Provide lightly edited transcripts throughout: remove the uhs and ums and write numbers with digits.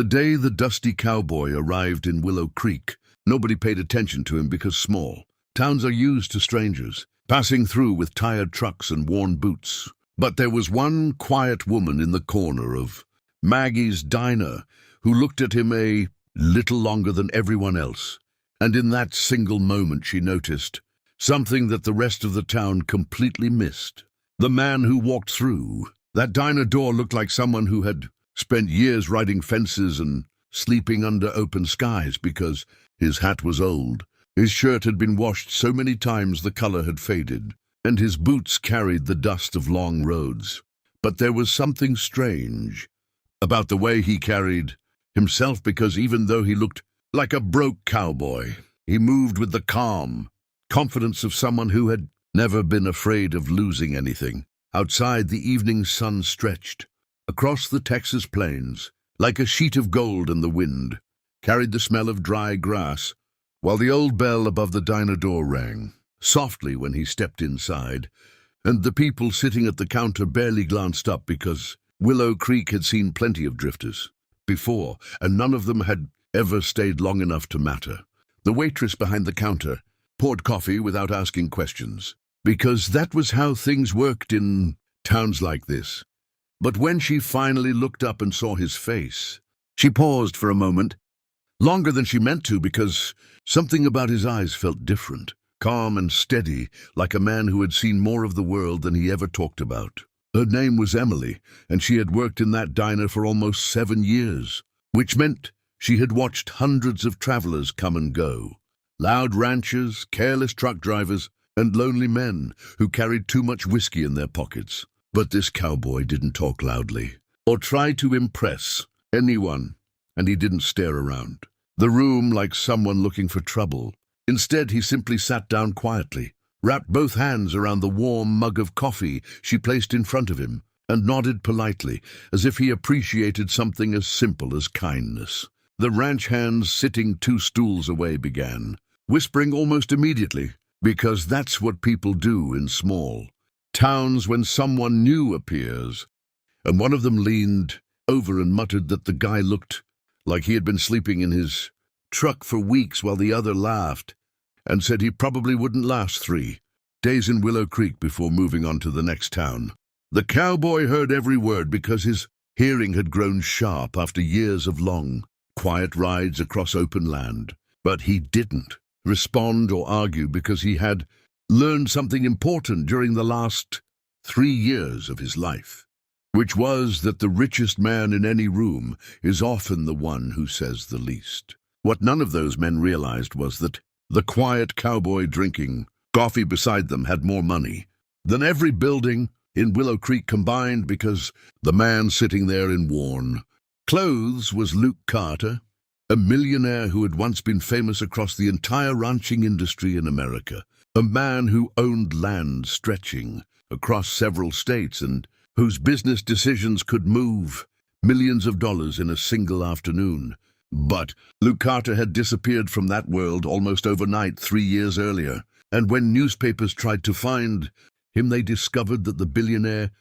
The day the dusty cowboy arrived in Willow Creek, nobody paid attention to him because small. Towns are used to strangers, passing through with tired trucks and worn boots. But there was one quiet woman in the corner of Maggie's diner who looked at him a little longer than everyone else. And in that single moment she noticed something that the rest of the town completely missed. The man who walked through that diner door looked like someone who had spent years riding fences and sleeping under open skies because his hat was old. His shirt had been washed so many times the color had faded, and his boots carried the dust of long roads. But there was something strange about the way he carried himself, because even though he looked like a broke cowboy, he moved with the calm confidence of someone who had never been afraid of losing anything. Outside, the evening sun stretched across the Texas plains like a sheet of gold, and the wind carried the smell of dry grass, while the old bell above the diner door rang softly when he stepped inside, and the people sitting at the counter barely glanced up because Willow Creek had seen plenty of drifters before, and none of them had ever stayed long enough to matter. The waitress behind the counter poured coffee without asking questions, because that was how things worked in towns like this. But when she finally looked up and saw his face, she paused for a moment, longer than she meant to, because something about his eyes felt different, calm and steady, like a man who had seen more of the world than he ever talked about. Her name was Emily, and she had worked in that diner for almost 7 years, which meant she had watched hundreds of travelers come and go. Loud ranchers, careless truck drivers, and lonely men who carried too much whiskey in their pockets. But this cowboy didn't talk loudly or try to impress anyone, and he didn't stare around the room like someone looking for trouble. Instead, he simply sat down quietly, wrapped both hands around the warm mug of coffee she placed in front of him, and nodded politely, as if he appreciated something as simple as kindness. The ranch hands sitting 2 stools away began whispering almost immediately, because that's what people do in small towns when someone new appears. And one of them leaned over and muttered that the guy looked like he had been sleeping in his truck for weeks, while the other laughed and said he probably wouldn't last 3 days in Willow Creek before moving on to the next town. The cowboy heard every word because his hearing had grown sharp after years of long, quiet rides across open land. But he didn't respond or argue, because he had learned something important during the last 3 years of his life, which was that the richest man in any room is often the one who says the least. What none of those men realized was that the quiet cowboy drinking coffee beside them had more money than every building in Willow Creek combined, because the man sitting there in worn clothes was Luke Carter, a millionaire who had once been famous across the entire ranching industry in America, a man who owned land stretching across several states and whose business decisions could move millions of dollars in a single afternoon. But Luke Carter had disappeared from that world almost overnight 3 years earlier, and when newspapers tried to find him, they discovered that the billionaire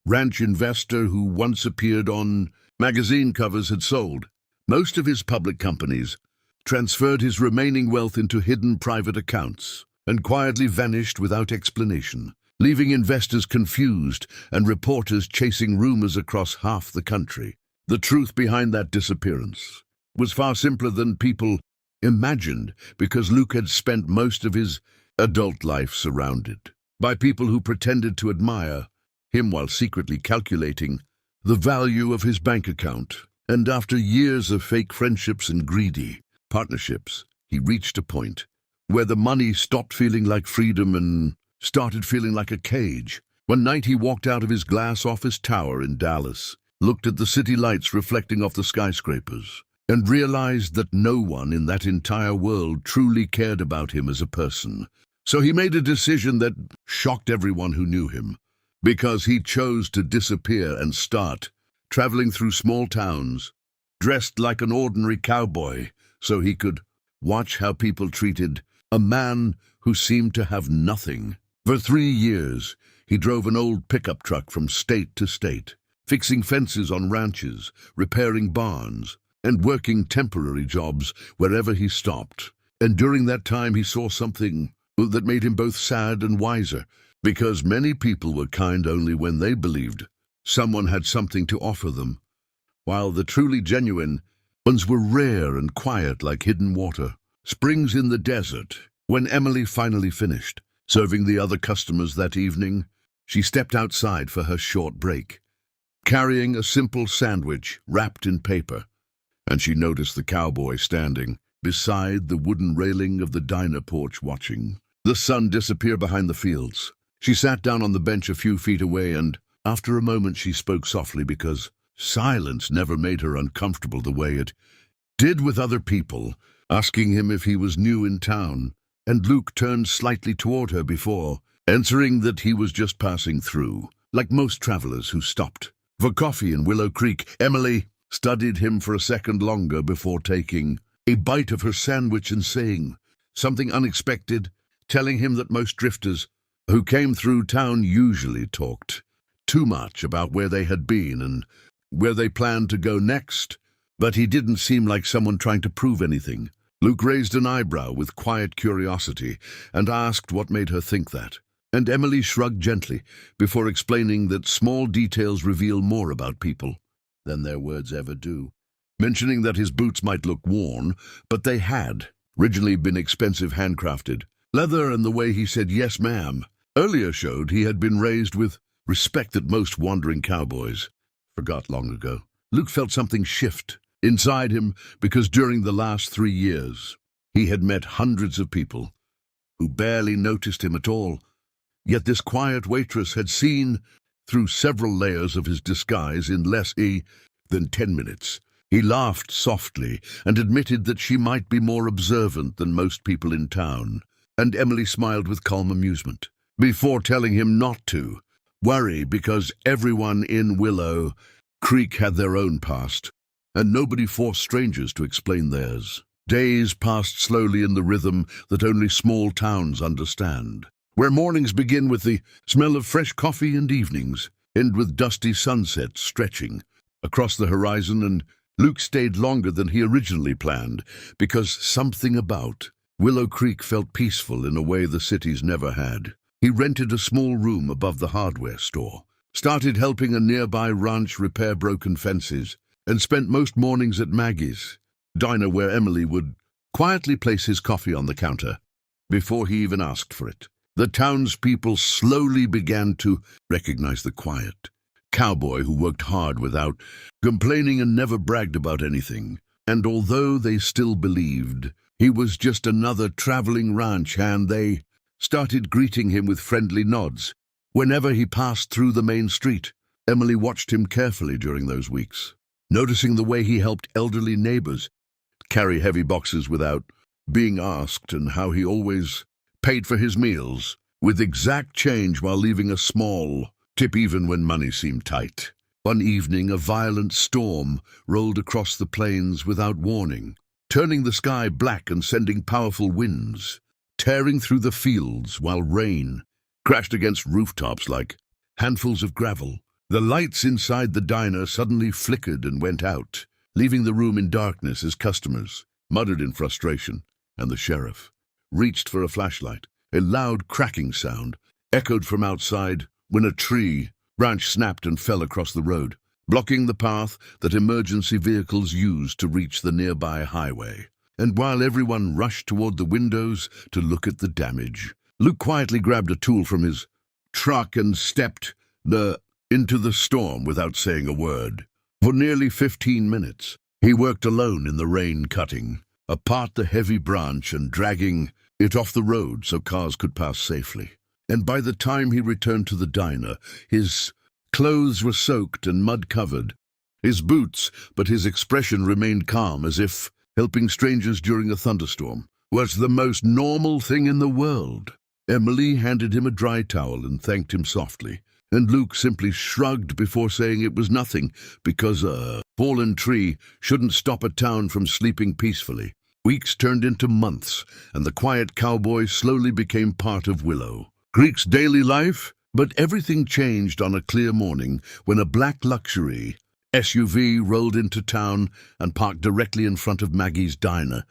ranch investor who once appeared on magazine covers had sold most of his public companies, transferred his remaining wealth into hidden private accounts, and quietly vanished without explanation, leaving investors confused and reporters chasing rumors across half the country. The truth behind that disappearance was far simpler than people imagined, because Luke had spent most of his adult life surrounded by people who pretended to admire him while secretly calculating the value of his bank account. And after years of fake friendships and greedy partnerships, he reached a point where the money stopped feeling like freedom and started feeling like a cage. One night he walked out of his glass office tower in Dallas, looked at the city lights reflecting off the skyscrapers, and realized that no one in that entire world truly cared about him as a person. So he made a decision that shocked everyone who knew him, because he chose to disappear and start traveling through small towns, dressed like an ordinary cowboy, so he could watch how people treated a man who seemed to have nothing. For 3 years, he drove an old pickup truck from state to state, fixing fences on ranches, repairing barns, and working temporary jobs wherever he stopped. And during that time he saw something that made him both sad and wiser, because many people were kind only when they believed someone had something to offer them, while the truly genuine ones were rare and quiet like hidden water, springs in the desert. When Emily finally finished serving the other customers that evening, she stepped outside for her short break, carrying a simple sandwich wrapped in paper, and she noticed the cowboy standing beside the wooden railing of the diner porch watching the sun disappear behind the fields. She sat down on the bench a few feet away, and after a moment she spoke softly, because silence never made her uncomfortable the way it did with other people, asking him if he was new in town. And Luke turned slightly toward her before answering that he was just passing through, like most travelers who stopped for coffee in Willow Creek. Emily studied him for a second longer before taking a bite of her sandwich and saying something unexpected, telling him that most drifters who came through town usually talked too much about where they had been and where they planned to go next, but he didn't seem like someone trying to prove anything. Luke raised an eyebrow with quiet curiosity and asked what made her think that, and Emily shrugged gently before explaining that small details reveal more about people than their words ever do, mentioning that his boots might look worn, but they had originally been expensive handcrafted leather, and the way he said "yes, ma'am" earlier showed he had been raised with respect that most wandering cowboys forgot long ago. Luke felt something shift inside him, because during the last 3 years he had met hundreds of people who barely noticed him at all. Yet this quiet waitress had seen through several layers of his disguise in less than 10 minutes. He laughed softly and admitted that she might be more observant than most people in town, and Emily smiled with calm amusement before telling him not to worry, because everyone in Willow Creek had their own past, and nobody forced strangers to explain theirs. Days passed slowly in the rhythm that only small towns understand, where mornings begin with the smell of fresh coffee and evenings end with dusty sunsets stretching across the horizon. And Luke stayed longer than he originally planned, because something about Willow Creek felt peaceful in a way the cities never had. He rented a small room above the hardware store, started helping a nearby ranch repair broken fences, and spent most mornings at Maggie's diner, where Emily would quietly place his coffee on the counter before he even asked for it. The townspeople slowly began to recognize the quiet cowboy who worked hard without complaining and never bragged about anything. And although they still believed he was just another traveling ranch hand, they started greeting him with friendly nods whenever he passed through the main street. Emily watched him carefully during those weeks, noticing the way he helped elderly neighbors carry heavy boxes without being asked, and how he always paid for his meals with exact change while leaving a small tip even when money seemed tight. One evening, a violent storm rolled across the plains without warning, turning the sky black and sending powerful winds tearing through the fields, while rain crashed against rooftops like handfuls of gravel. The lights inside the diner suddenly flickered and went out, leaving the room in darkness as customers muttered in frustration, and the sheriff reached for a flashlight. A loud cracking sound echoed from outside when a tree branch snapped and fell across the road, blocking the path that emergency vehicles used to reach the nearby highway. And while everyone rushed toward the windows to look at the damage, Luke quietly grabbed a tool from his truck and stepped into the storm without saying a word. For nearly 15 minutes, he worked alone in the rain, cutting apart the heavy branch and dragging it off the road so cars could pass safely. And by the time he returned to the diner, his clothes were soaked and mud-covered, his boots, but his expression remained calm, as if helping strangers during a thunderstorm was the most normal thing in the world. Emily handed him a dry towel and thanked him softly, and Luke simply shrugged before saying it was nothing, because a fallen tree shouldn't stop a town from sleeping peacefully. Weeks turned into months, and the quiet cowboy slowly became part of Willow Creek's daily life. But everything changed on a clear morning when a black luxury SUV rolled into town and parked directly in front of Maggie's diner,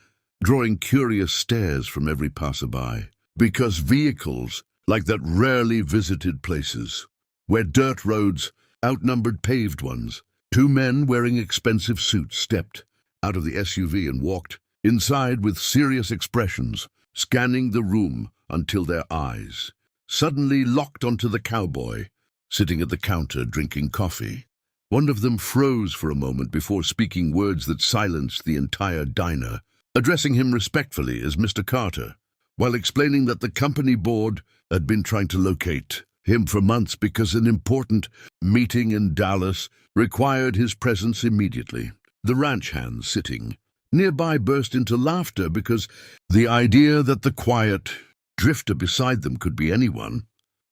drawing curious stares from every passerby. Because vehicles, like that, rarely visited places, where dirt roads outnumbered paved ones. Two men wearing expensive suits stepped out of the SUV and walked inside with serious expressions, scanning the room until their eyes suddenly locked onto the cowboy, sitting at the counter drinking coffee. One of them froze for a moment before speaking words that silenced the entire diner, addressing him respectfully as Mr. Carter, while explaining that the company board had been trying to locate him for months because an important meeting in Dallas required his presence immediately. The ranch hands sitting nearby burst into laughter because the idea that the quiet drifter beside them could be anyone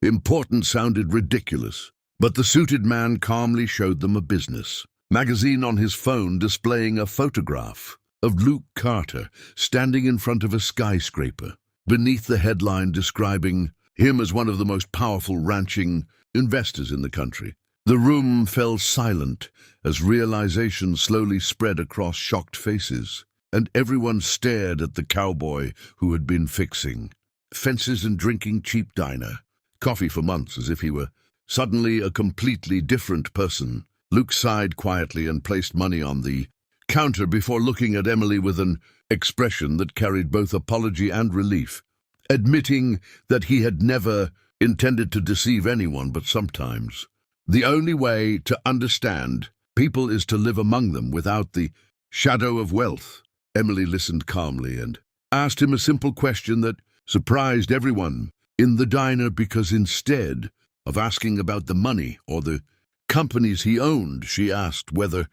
important sounded ridiculous. But the suited man calmly showed them a business magazine on his phone displaying a photograph of Luke Carter standing in front of a skyscraper, beneath the headline describing him as one of the most powerful ranching investors in the country. The room fell silent as realization slowly spread across shocked faces, and everyone stared at the cowboy who had been fixing fences and drinking cheap diner coffee for months as if he were suddenly a completely different person. Luke sighed quietly and placed money on the counter before looking at Emily with an expression that carried both apology and relief, admitting that he had never intended to deceive anyone, but sometimes the only way to understand people is to live among them without the shadow of wealth. Emily listened calmly and asked him a simple question that surprised everyone in the diner, because instead of asking about the money or the companies he owned, she asked whether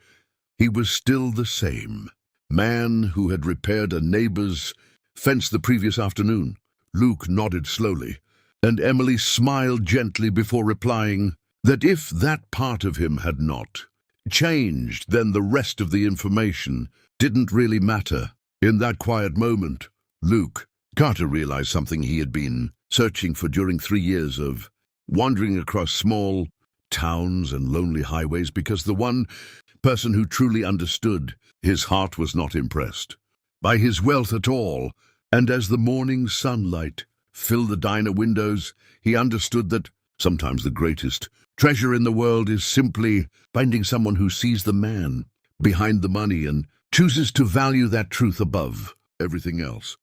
he was still the same man who had repaired a neighbor's fence the previous afternoon. Luke nodded slowly, and Emily smiled gently before replying that if that part of him had not changed, then the rest of the information didn't really matter. In that quiet moment, Luke Carter realized something he had been searching for during 3 years of wandering across small towns and lonely highways, because the one person who truly understood his heart was not impressed by his wealth at all. And as the morning sunlight filled the diner windows, he understood that sometimes the greatest treasure in the world is simply finding someone who sees the man behind the money and chooses to value that truth above everything else.